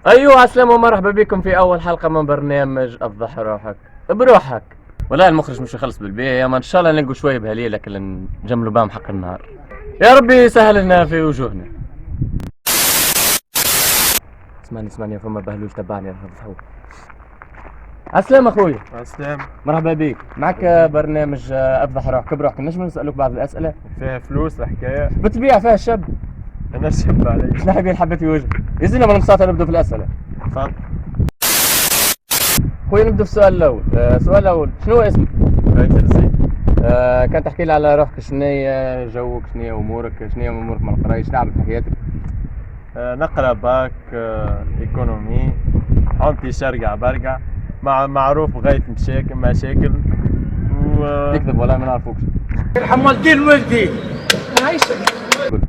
ايوه عسلامة ومرحبا بكم في اول حلقة من برنامج افضح روحك بروحك. والله المخرج مش يخلص بالبيع يا ما ان شاء الله نلقوا شوية بهليلة اللي نجملوا بهم حق النهار. يا ربي يسهل لنا في وجوهنا. اسمعني فما بهلول تبعني فضحوك. عسلامة اخويا. عسلام. مرحبا بك، معك برنامج افضح روحك بروحك. نجم نسألوك بعض الاسئلة؟ فيها فلوس الحكاية؟ بتبيع فيها الشاب؟ انا شب علي. شنو حبيبي حبيت في وجهك؟ يزينا من المساطة نبدأ في الاسئلة. تفضل. خويا نبدأ في السؤال الاول. السؤال الاول شنو اسمك؟ رايتر زين. كان تحكي لي على روحك، شنو هي جوك، شنو هي امورك، شنو هي امورك مع القرايه، شنو تعمل في حياتك؟ نقرا باك ايكونومي، عمتي شرقع برقع، معروف غاية مشاكل تكذب ولا ما نعرفوكش. يرحم والدين ولدي عايشك. قلت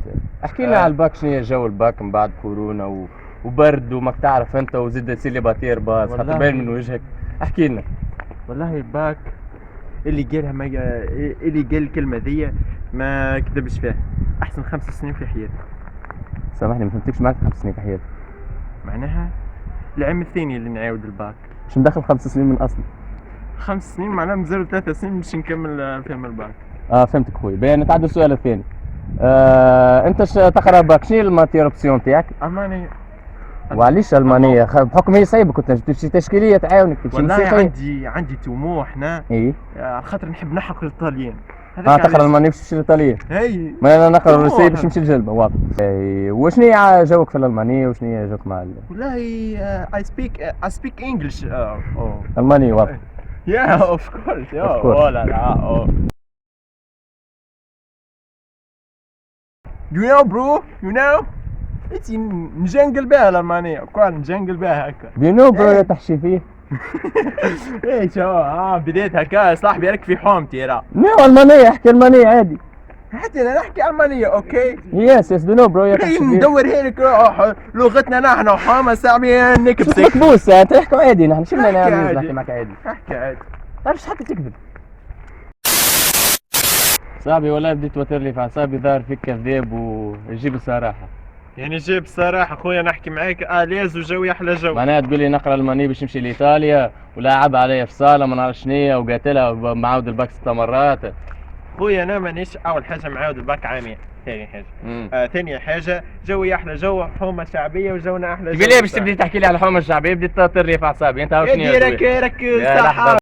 احكي لنا على الباك، شنو هي جو الباك من بعد كورونا وبرد وماك تعرف انت وزيد تصير لي باتير باص حتى باين من وجهك. احكي لنا. والله باك اللي قالها اللي قال الكلمة ذي ما كذبش فيها. احسن 5 سنين في حياتي. سامحني ما فهمتكش، معك 5 سنين في حياتك معناها العام الثاني اللي نعاود الباك. شو مدخل 5 سنين من اصل؟ 5 سنين معناها مازالوا 3 سنين باش نكمل فيهم الباك. فهمتك خويا. باين نتعدى السؤال الثاني. انت تقرا باك، شنو الماتير اوبسيون تاعك؟ ألماني. وعليش المانيه؟ بحكم هي صعيبه كنت تمشي تشكيليه تعاونك تمشي والله موسيقية. عندي طموح هنا. ايه على خاطر نحب نحق الايطاليان. تقرا المانيه باش تمشي الايطاليه؟ هي ما انا نقرا الروسيه باش نمشي الجلبه واضح. وشنو هي جوك في الالمانيه وشنو هي جوك مع والله I speak English. الالمانيه واضح. Yeah, of course. Of course. Oh la la. Oh. You know bro, you know it's نجنقل بها الألمانية، كون نجنقل بها هكا. بينو برو تحشي فيه. ايه شو بديت هكا صاحبي راك في حومتي راه. نو المانيه، احكي المانيه عادي. حتى انا نحكي ألمانية اوكي. يس بينو برو تحشي فيه. ندور هيك لغتنا نحن وحومة صاحبي نكبسك. مكبوس انت تحكي عادي، نحن شفنا احكي انا عادي. نحكي معك عادي. احكي عادي. تعرفش حتى تكذب. صاحبي والله بديت توتر لي في اعصابي، ظاهر فيك كذاب وجيب الصراحه. يعني جيب الصراحة خويا نحكي معاك آليز وجوي أحلى جو. معناها تقول لي نقرا الماني باش نمشي لايطاليا ولاعب عليا في صاله ما نعرف شنيا وقاتلها ومعاود الباك 6 مرات. خويا أنا مانيش أول حاجة معاود الباك عامين. ثاني حاجة ثاني حاجة جوي أحلى جو، حومة شعبية وجونا أحلى جو. ليه باش تبدي تحكي لي على الحومه الشعبيه؟ بديت توتر لي في اعصابي. انت هاو شنيا راك صح.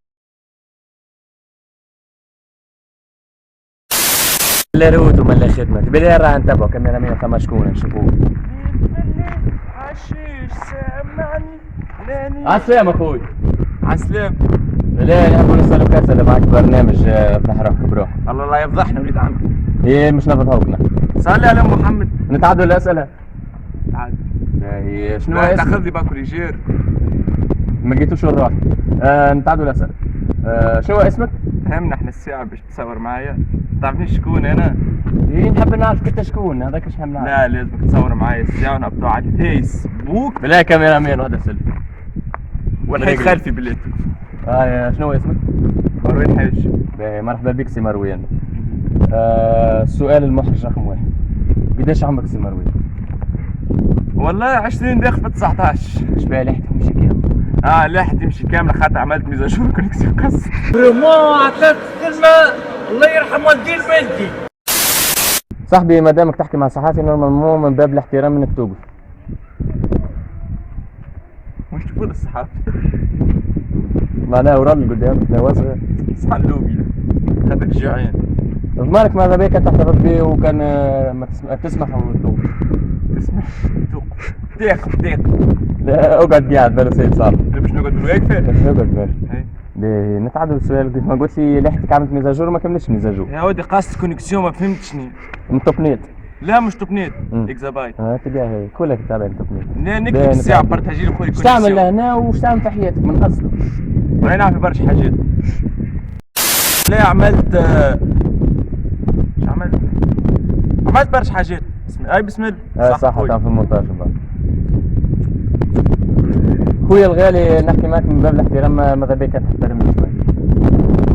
لا روت ولا خدمة بلي راه نتبعو كاميرا مين ثما شكون نشوفوه. عشيش سامعني لاني. عسلامة اخوي. عسلام. لا نحب نسألك أسئلة معك برنامج افضح روحك بروحك. الله لا يفضحنا وليد عمي. ايه مش نفضحوكنا. صلي على محمد. نتعدوا الأسئلة. عاد. هي شنو لا اسمك؟ تاخذ لي باكوليجير. ما جيتوش الروح. نتعدوا الأسئلة. شنو اسمك؟ فهمنا احنا الساعة باش تصور معايا. تعرفني شكون انا؟ ايه نحب نعرف انت شكون، هذاك اش نحب نعرف. لا لازمك تصور معايا الساعة ونبطوا على الفيسبوك. بلا كاميرا مان وهذا سلفي. والحين خلفي بالله. شنو اسمك؟ مروان حاج. مرحبا بك سي مروان. السؤال المحرج رقم 1، قداش عمرك سي مروان؟ والله 20 داخل في 19. اش بها لحيتك تمشي كامل؟ لاحظ تمشي كاملة خاطر عملت ميزاجور كونيكسيون قص. فريمون عطيت كلمة الله يرحم والدين ولدي. صاحبي ما دامك تحكي مع صحافي نورمالمون من باب الاحترام انك توقف. واش تقول الصحافي؟ معناها ورامي قدامك لا واسع. صحلوبي خاطرك جوعان. ضمانك ماذا بك تحتفظ به وكان ما تسمح وتوقف. تسمح توقف دقيق. لا اقعد قاعد بلا سيد صالح. باش نقعد واقفة. اقعد بالك. نتعدل السؤال، ما قلت لي لحيتك عملت ميزاجور وما كملتش ميزاجور. يا ودي قاصد كونيكسيون ما فهمتشني. من توبنيت. لا مش توبنيت اكزابايت. تلقاها هي كلك تابع توبنيت. لا نكتب الساعة بارتاجي لي خويا كونيكسيون. اش تعمل لهنا واش تعمل في حياتك من اصل؟ وانا نعرف برشا حاجات. لا عملت عملت برشا حاجات. بسم الله. صح تعمل في المونتاج بعد. خويا الغالي نحكي معك من باب الاحترام، ماذا بك تحترمني شوي.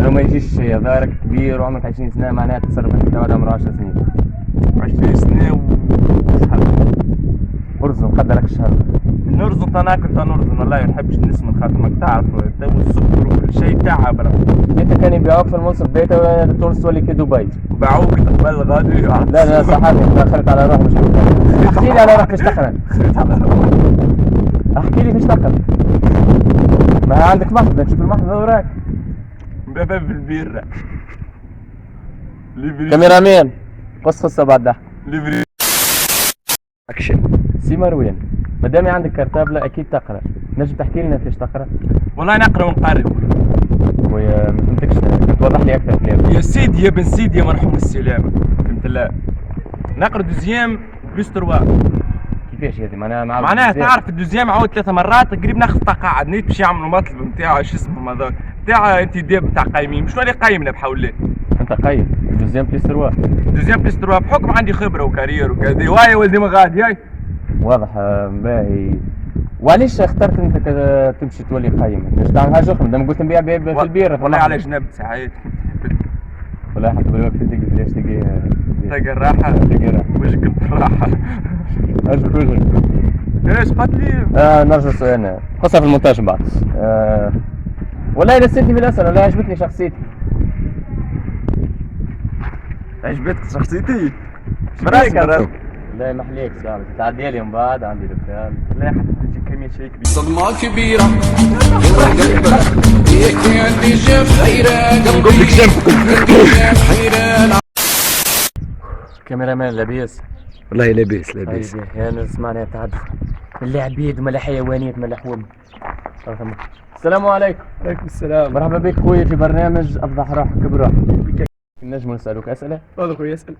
لو ما يجيش ظهرك كبير وعمرك 20 سنة معناها تصرف انت كما عمره 10 سنين. 20 سنة وشهر. ارزم قدرك الشهر. نرزن تناكل تنرزن والله ما نحبش نسمن خاطرك تعرف تو السكر وكل شيء تعب. انت كان يبيعوك في المنصف بيته ولا تونس تولي كدبي؟ باعوك قبل غادي. لا لا صحابي دخلت على روحي مش كنت. احكي لي على روحك فيش تقرا. احكي لي فيش تقرا. ما عندك محضر نشوف المحضر وراك. مبابا في البيرة. كاميرامين قص قصة بعد ده. ليفري. اكشن. سي مروان مادام عندك كرتابلة اكيد تقرا. نجم تحكي لنا فيش تقرا؟ والله نقرا ونقرب. ويا ما فهمتكش توضح لي اكثر كلام. يا سيدي يا بن سيدي يا مرحوم السلامة. فهمت الله. نقرا دوزيام بلس 3. كيفاش هذه معناها تعرف الدوزيام عاود 3 مرات قريب ناخذ تقاعد نيت باش يعملوا مطلب نتاعو شو اسمه هذاك نتاع انتداب نتاع قايمين مش اللي قايمنا بحول الله. انت قيم دوزيام بليس 3. دوزيام بلس 3 بحكم عندي خبره وكارير وكذا واي ولدي ما غادي هاي. واضح باهي. وعليش اخترت انت تمشي تولي قيم؟ باش تعمل حاجه اخرى دام قلت نبيع في البيره. والله على جنب ساعات. والله حتى بالوقت تلقى ليش تلقى الراحه وجهك الراحه. اجل وجهك. ايش قالت لي؟ نرجع سؤالنا خاصة في المونتاج بعد. والله نسيتني بالاسئله والله عجبتني شخصيتي. عجبتك شخصيتي؟ براسك لا محليك صاحبي تعدي لي من بعد عندي دكان. لا حتى تجي كمية شيء كبير. صدمة كبيرة قلبك هيك اللي جاب حيرة قلبي جاب حيرة. كاميرامان لاباس؟ والله لاباس لاباس. انا سمعنا تعدي ملا عبيد وملا حيوانات ملا حوم. السلام عليكم. عليكم السلام. مرحبا بك خويا في برنامج افضح روحك بروحك. نجم نسألوك أسئلة؟ تفضل خويا اسأل.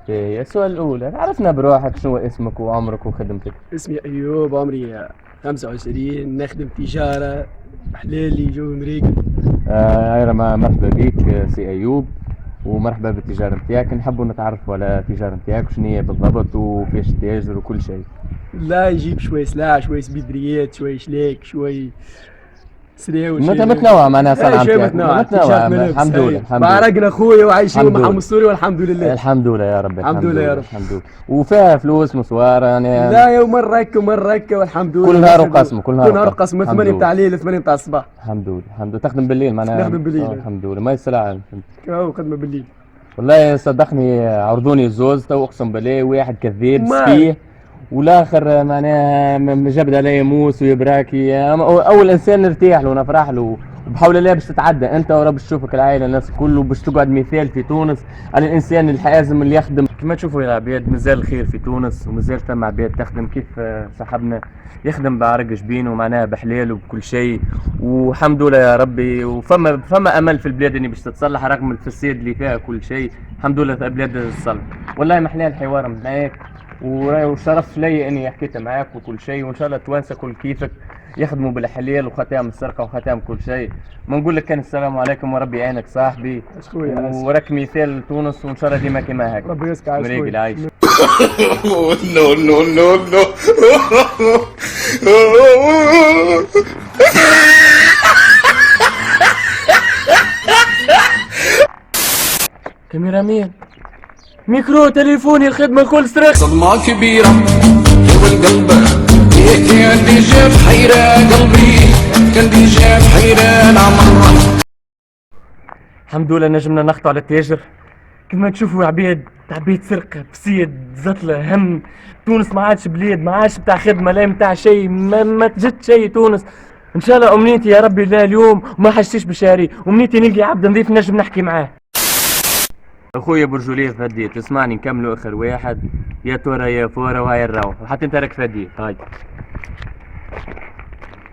السؤال الأول عرفنا بروحك شنو اسمك وعمرك وخدمتك؟ اسمي أيوب عمري 25 نخدم تجارة حلالي جو مريقل. مرحبا بك سي أيوب ومرحبا بالتجارة نتاعك. نحبوا نتعرفوا على التجارة نتاعك شنو هي بالضبط وفيش تاجر وكل شيء. لا يجيب شوي سلاح شوي سبيدريات شوي شلاك شوي سرياوي. متنوع معناها صنعة نتاعك. متنوع الحمد لله الحمد لله. بارقنا خويا وعايشين محمد السوري والحمد لله. الحمد لله يا رب. الحمد لله يا رب. الحمد لله. وفيها فلوس مسوارة يعني؟ لا يا مرة هكا ومرة هكا والحمد لله. كل نهار وقسم كل نهار قسم 8 نتاع الليل 8 نتاع الصباح. الحمد لله الحمد لله. تخدم بالليل معناها؟ نخدم بالليل. الحمد لله ما يسرع. هاو خدمة بالليل. والله صدقني عرضوني الزوز تو اقسم بالله واحد كذاب سفيه والاخر معناها جبد علي موس ويبراكي. اول انسان نرتاح له ونفرح له وبحول الله باش تتعدى انت ورب تشوفك العائله الناس كله باش تقعد مثال في تونس على الانسان الحازم اللي يخدم. كما تشوفوا يا عباد مازال الخير في تونس ومازال ثم عباد تخدم كيف صاحبنا يخدم بعرق جبينه معناها بحلال وبكل شيء والحمد لله يا ربي. وفما امل في البلاد اني باش تتصلح رغم الفساد اللي فيها كل شيء. الحمد لله في البلاد تتصلح. والله محلى الحوار معاك وشرف لي اني حكيت معاك وكل شيء وان شاء الله التوانسه كل كيفك يخدموا بالحلال وختام السرقه وختام كل شيء. ما نقول لك كان السلام عليكم وربي يعينك صاحبي وراك مثال تونس وان شاء الله ديما كما هيك. ربي يسكع عايش مريقل عايش. نو نو نو نو. كاميرامين ميكرو تليفوني الخدمه الكل سرق. صدمة كبيرة والقلب هيك اللي جاب حيرة قلبي كان اللي جاب حيرة مرة. الحمد لله نجمنا نخطو على التاجر. كما تشوفوا عباد تعبيد سرقه فساد زطله هم. تونس ما عادش بلاد ما عادش بتاع خدمه لا بتاع شيء ما تجد شيء تونس. ان شاء الله امنيتي يا ربي لا اليوم وما حشتش بشاري امنيتي نلقي عبد نظيف نجم نحكي معاه. اخويا برجوليه فدي تسمعني نكملوا اخر واحد يا ترى يا فوره وهاي الروح وحتى انت راك فدي. هاي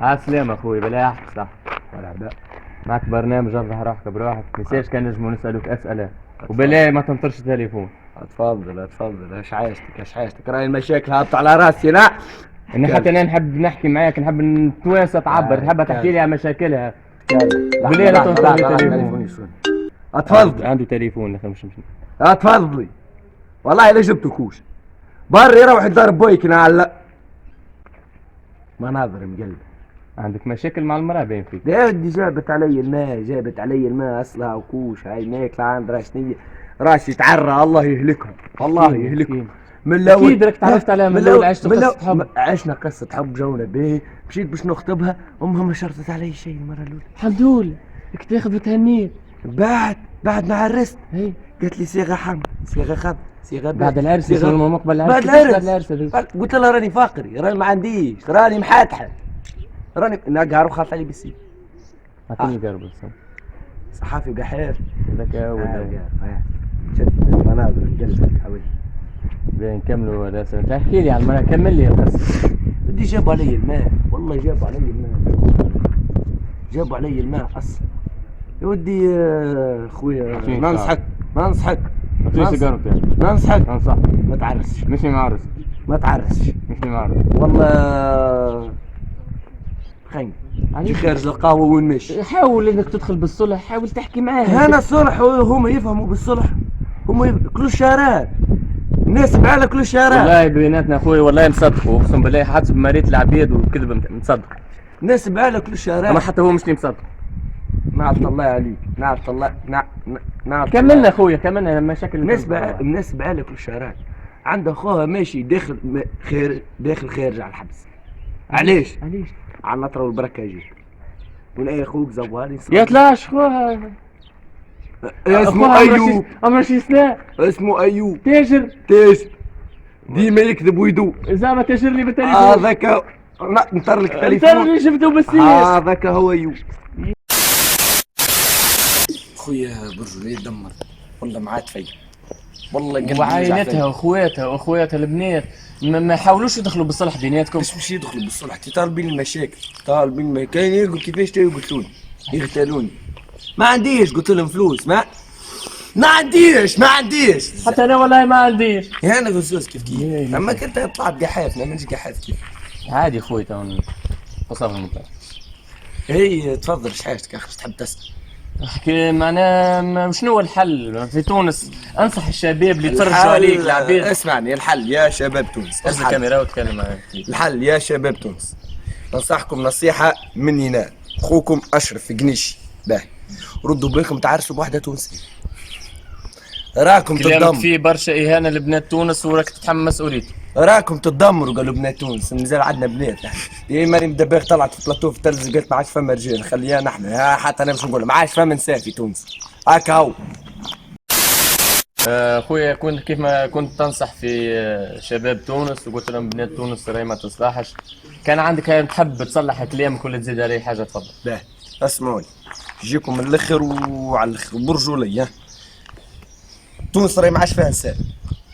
عالسلامة اخوي بلا احكي صح ولا لا. معك برنامج افضح روحك بروحك. متنساش كان نجموا نسالوك اسئله وبلا ما تنطرش التليفون. اتفضل اش عايشتك راهي المشاكل هابطة على راسي. لا انا حتى انا نحب نحكي معاك نحب نتواسى تعبر نحب تحكي لي على مشاكلها. بلا لا تنطر التليفون. اتفضل عنده تليفون مش اتفضلي والله لا جبتكوش بري روح تضرب بويك نعلق مناظر مقلب. عندك مشاكل مع المرأة باين فيك. يا ودي جابت علي الماء اصلها وكوش هاي ماكلة عند راسي تعرى الله يهلكهم الله يهلكهم. من الاول اكيد راك تعرفت عليها من الاول، عشت قصه حب. عشنا قصه حب جونا به، مشيت باش نخطبها، امها ما شرطت علي شيء المره الاولى. الحمد لله راك تاخذ وتهنيك. بعد ما عرست هي قالت لي صيغه حمل، صيغه خب، صيغه بعد العرس صيغة- يصير مقبل العرس. بعد كيفاش العرس هذا؟ قلت لها راني فاقري، راني ما عنديش، راني محاتحه، راني نقهر وخاف علي بالسيف. اعطيني قرب صحافي وقحير ذكاء ولا شد المناظر قلبك حوالي. بين نكملوا هذا. احكي لي على المرأة، كمل لي القصة. بدي جابوا علي الماء، والله جابوا علي الماء، جابوا علي الماء اصلا يا ودي. خويا ما ننصحك اعطيني سيجارة يعني. ما ننصحك انصح ما تعرسش، مش معرس، ما تعرسش مش معرس والله. خاين جي خارج القهوه ونمشي. حاول انك تدخل بالصلح، حاول تحكي معاه. انا الصلح هما يفهموا بالصلح، كل الشارات الناس بعلى كل الشارات. والله بيناتنا اخوي والله مصدقوا، اقسم بالله حسب مريت العبيد وكذب مصدق. الناس بعلى كل الشارات. اما حتى هو مش مصدق. نعرف الله عليك، نعرف الله نعرف. كملنا اخويا، كملنا مشاكل الناس بعلى كل الشارات. عنده اخوها ماشي داخل خارج على الحبس. علاش؟ على النطره والبركه يجي. ونلاقي اخوك زوالي يا طلاش خوها اسمه ايوب، عمره شي سنة، اسمه ايوب تاجر ديما يكذب ويدوب. زعما تاجر لي بالتليفون. هذاك نطر لك انت التليفون، اللي شفته بالسيف. هذاك هو ايوب. خويا برجولي دمر والله معاه فيا، والله قلبي وعائلتها واخواتها البنات ما يحاولوش يدخلوا بالصلح بيناتكم. مش يدخلوا بالصلح، طالبين المشاكل، كاين يقول كيفاش يقتلوني يغتالوني. ما عنديش، قلت لهم فلوس ما عنديش حتى انا والله ما عنديش. يا انا غزوز كيف اما كنت طلعت قحاف، ما نجي قحاف كيف عادي خويا تو قصرهم. هي تفضل ايش حاجتك اخي تحب تسال؟ احكي معناه شنو الحل في تونس؟ انصح الشباب اللي يتفرجوا عليك العبيد. اسمعني، الحل يا شباب تونس، هز الكاميرا وتكلم معايا. الحل يا شباب تونس، ننصحكم نصيحة مني أنا أخوكم أشرف قنيشي. باهي ردوا بالكم تعرسوا بوحدة تونسية، راكم كلامك فيه برشا إهانة لبنات تونس وراك تتحمل مسؤوليته. راكم تتدمروا قالوا بنات تونس، مازال عندنا بنات. يا مريم دباغ طلعت في بلاطو في التلفزيون قالت ما عادش فما رجال، خليها نحن حتى انا باش نقول ما عادش فما نساء في تونس. هاكا هو. خويا كيف ما كنت تنصح في شباب تونس وقلت لهم بنات تونس راهي ما تصلحش، كان عندك تحب تصلح كلامك ولا تزيد عليه حاجه تفضل. باهي اسمعوني، يجيكم من الاخر وعلى الاخر برجولي. تونس راهي ما عادش فيها نساء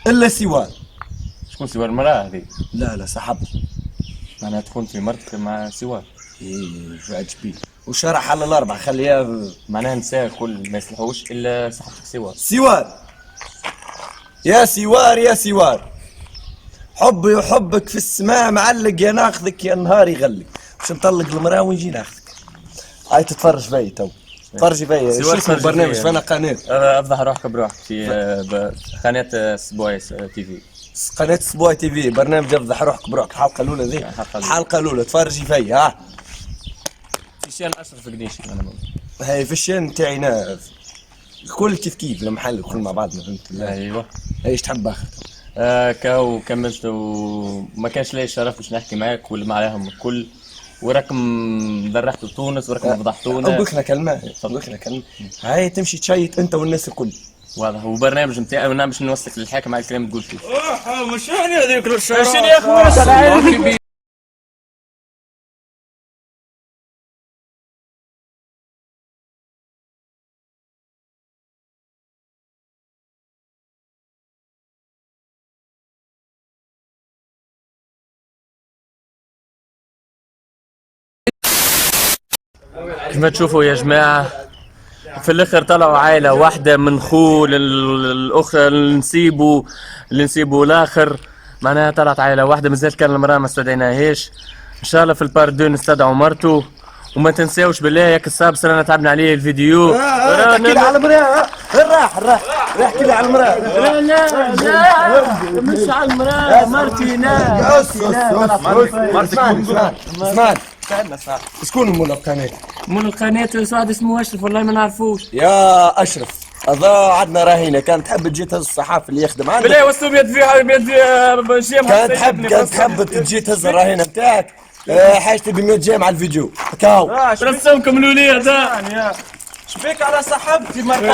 الا سوار. شكون سوار؟ المراه هذه؟ لا صاحبتي. معناها تكون في مرتك مع سوار. ايه شو عجبي وشرح على الاربعه خليها. معناها نساء الكل ما يصلحوش الا صاحبتك سوار. يا سوار حبي وحبك في السماء معلق، يا ناخذك يا نهار يغلق، باش نطلق المراه ونجي ناخذك. هاي تتفرج فيا تو، تفرجي فيا. شو اسم البرنامج؟ فانا قناه افضح روحك بروحك في قناه سبويس تي في. قناه سبوي تي في، برنامج افضح روحك بروحك. الحلقه الاولى ذي الحلقه الاولى تفرجي فيا. في شان اشرف قنيشي انا هاي في الشان تاعنا كل كيف المحل كل مع بعضنا، فهمت؟ ايوه. ايش تحب اخر؟ كاو كملت وما كانش لي الشرف باش نحكي معاك ولا معاهم الكل، وراكم ذرحتوا تونس وراكم فضحتونا. نقول لك كلمه، هاي تمشي تشيط انت والناس الكل. واضح. وبرنامج نتاعي وانا باش نوصلك للحاكم على الكلام تقول فيه. مش هذيك الشارع. شنو يا اخويا؟ كما تشوفوا يا جماعة في الاخر طلعوا عائلة واحدة من خو للاخ اللي نسيبوا الاخر، معناها طلعت عائلة واحدة. مازال كان المرأة ما استدعيناهاش، ان شاء الله في البار 2 نستدعوا مرته. وما تنساوش بالله ياك السابس رانا تعبنا عليه الفيديو. احكي لي على المرأة. راح احكي لي على المرأة. لا مش على المرأة، مرتي لا. اسمعني شكون مول القناة؟ مول القناة واحد اسمه اشرف والله ما نعرفوش. يا اشرف اضاع عندنا رهينه، كانت تحب تجي تهز الصحافي اللي يخدم عندك. بالله وسط بيد جيم كانت تحب تجي تهز الرهينه نتاعك. حاجتي ب 100 جيم على الفيديو كاو. رسمكم الوليد. شبيك على صاحبتي مرة